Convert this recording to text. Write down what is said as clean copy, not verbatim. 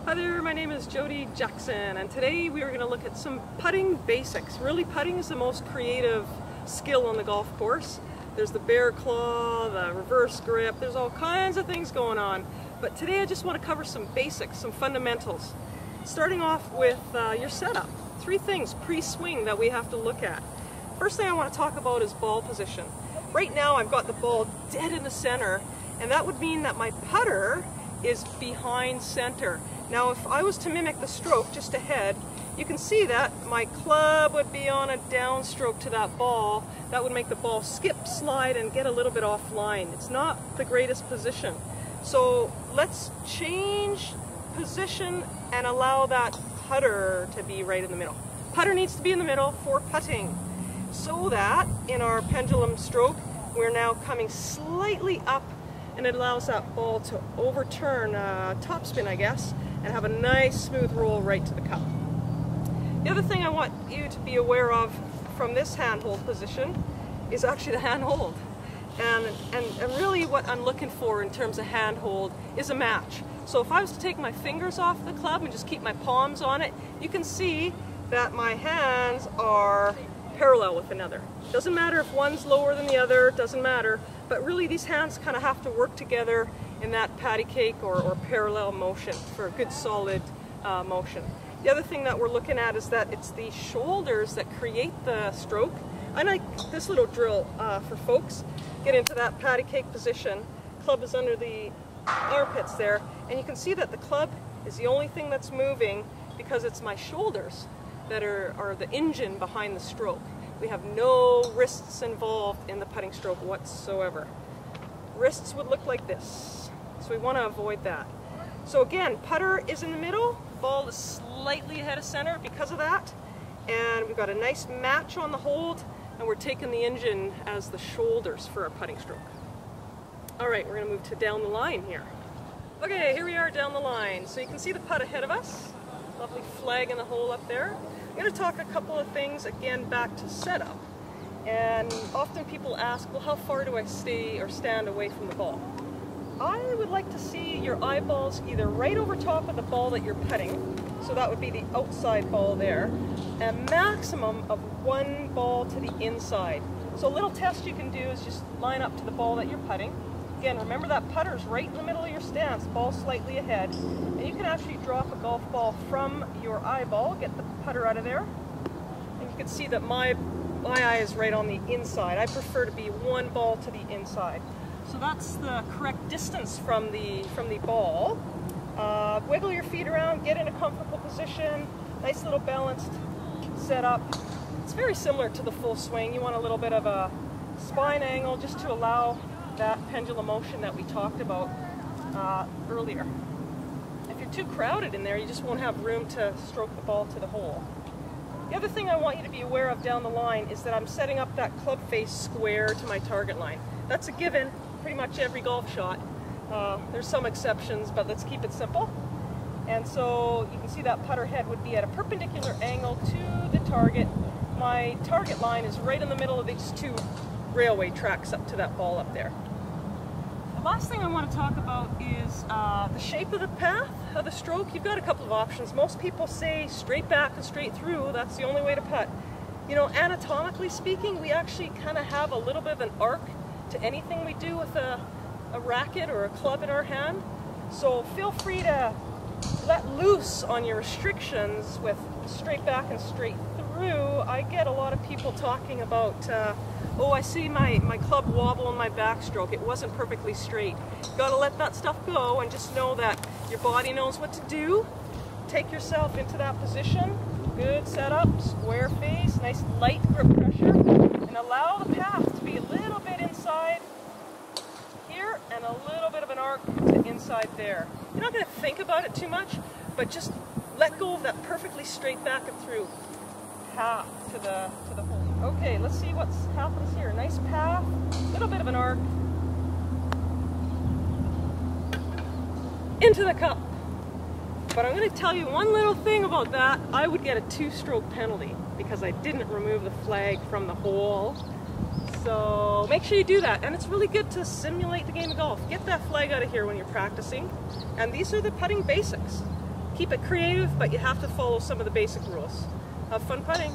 Hi there, my name is Jody Jackson, and today we are going to look at some putting basics. Really, putting is the most creative skill on the golf course. There's the bear claw, the reverse grip, there's all kinds of things going on. But today I just want to cover some basics, some fundamentals. Starting off with your setup. 3 things pre-swing that we have to look at. First thing I want to talk about is ball position. Right now I've got the ball dead in the center, and that would mean that my putter is behind center. Now if I was to mimic the stroke just ahead, you can see that my club would be on a downstroke to that ball. That would make the ball skip, slide, and get a little bit offline. It's not the greatest position. So let's change position and allow that putter to be right in the middle. Putter needs to be in the middle for putting, so that in our pendulum stroke we're now coming slightly up, and it allows that ball to overturn topspin, I guess, and have a nice smooth roll right to the cup. The other thing I want you to be aware of from this handhold position is actually the handhold. And really what I'm looking for in terms of handhold is a match. So if I was to take my fingers off the club and just keep my palms on it, you can see that my hands are parallel with another. Doesn't matter if one's lower than the other, doesn't matter, but really these hands kind of have to work together in that patty cake or parallel motion for a good solid motion. The other thing that we're looking at is that it's the shoulders that create the stroke. I like this little drill for folks. Get into that patty cake position, club is under the armpits there, and you can see that the club is the only thing that's moving because it's my shoulders that are the engine behind the stroke. We have no wrists involved in the putting stroke whatsoever. Wrists would look like this, so we want to avoid that. So again, putter is in the middle, ball is slightly ahead of center because of that, and we've got a nice match on the hold, and we're taking the engine as the shoulders for our putting stroke. Alright, we're going to move to down the line here. Okay, here we are down the line. So you can see the putt ahead of us. Lovely flag in the hole up there. I'm going to talk a couple of things again back to setup. And often people ask, well, how far do I stay or stand away from the ball? I would like to see your eyeballs either right over top of the ball that you're putting, so that would be the outside ball there, a maximum of 1 ball to the inside. So a little test you can do is just line up to the ball that you're putting. Again, remember that putter's right in the middle of your stance, ball slightly ahead, and you can actually drop a golf ball from your eyeball, get the putter out of there, and you can see that my eye is right on the inside. I prefer to be 1 ball to the inside. So that's the correct distance from the ball. Wiggle your feet around, get in a comfortable position, nice little balanced setup. It's very similar to the full swing. You want a little bit of a spine angle just to allow that pendulum motion that we talked about earlier. If you're too crowded in there, you just won't have room to stroke the ball to the hole. The other thing I want you to be aware of down the line is that I'm setting up that Clubface Square to my target line. That's a given pretty much every golf shot. There's some exceptions, but let's keep it simple. And so you can see that putter head would be at a perpendicular angle to the target. My target line is right in the middle of these 2 railway tracks up to that ball up there. The last thing I want to talk about is the shape of the path of the stroke. You've got a couple of options. Most people say straight back and straight through. That's the only way to putt. You know, anatomically speaking, we actually kind of have a little bit of an arc to anything we do with a racket or a club in our hand. So feel free to let loose on your restrictions with straight back and straight through. I get a lot of people talking about, oh, I see my club wobble in my backstroke. It wasn't perfectly straight. You've got to let that stuff go and just know that your body knows what to do. Take yourself into that position. Good setup, square face, nice light grip pressure, and allow the path to be a little bit inside here and a little bit of an arc to inside there. You're not going to think about it too much, but just let go of that perfectly straight back and through path to the hole. Okay, let's see what happens here. Nice path, a little bit of an arc, into the cup. But I'm going to tell you one little thing about that. I would get a 2-stroke penalty because I didn't remove the flag from the hole. So make sure you do that. And it's really good to simulate the game of golf. Get that flag out of here when you're practicing. And these are the putting basics. Keep it creative, but you have to follow some of the basic rules. Have fun putting.